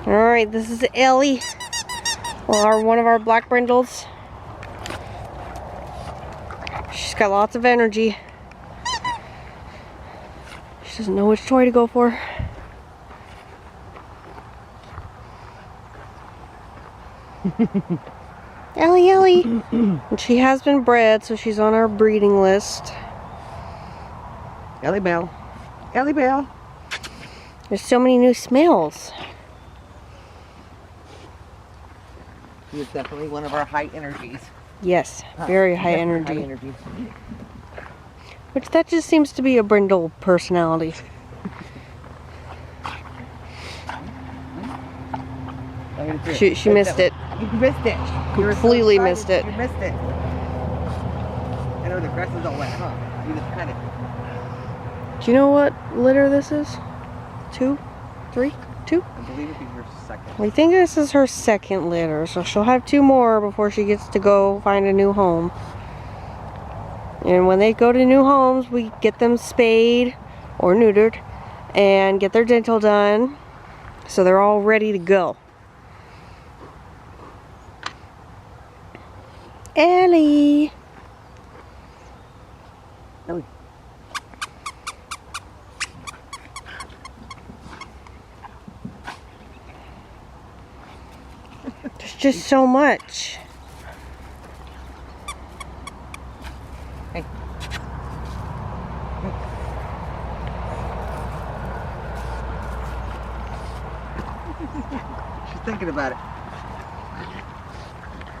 Alright, this is Ellie. One of our black brindles. She's got lots of energy. She doesn't know which toy to go for. Ellie, Ellie. And she has been bred, so she's on our breeding list. Ellie Bell. Ellie Bell. There's so many new smells. She is definitely one of our high energies. Yes, very high energy. High energy. Which that just seems to be a brindle personality. She missed it. You missed it. Completely missed it. You missed it. I know the grass is all wet, huh? You just kind of. Do you know what litter this is? 2? 3? 2? I believe it'd be her second. We think this is her second litter, so she'll have 2 more before she gets to go find a new home. And when they go to new homes, we get them spayed or neutered and get their dental done so they're all ready to go. Ellie! Ellie. There's just so much. Hey. She's thinking about it.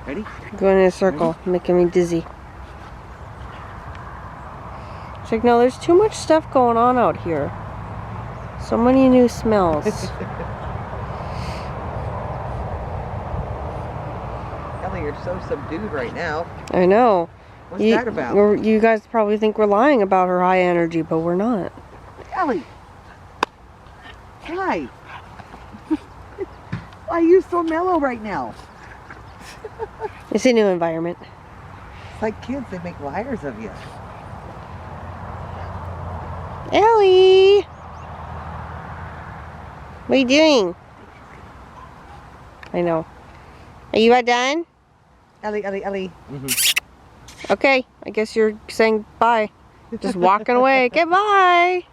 Ready? Going in a circle, making me dizzy. It's like, no, there's too much stuff going on out here. So many new smells. Ellie, you're so subdued right now. I know. What's that about? You guys probably think we're lying about her high energy, but we're not. Ellie! Why? Why are you so mellow right now? It's a new environment. It's like kids, they make liars of you. Ellie! What are you doing? I know. Are you about done? Ellie, Ellie, Ellie. Okay, I guess you're saying bye. Just walking away. Okay, bye!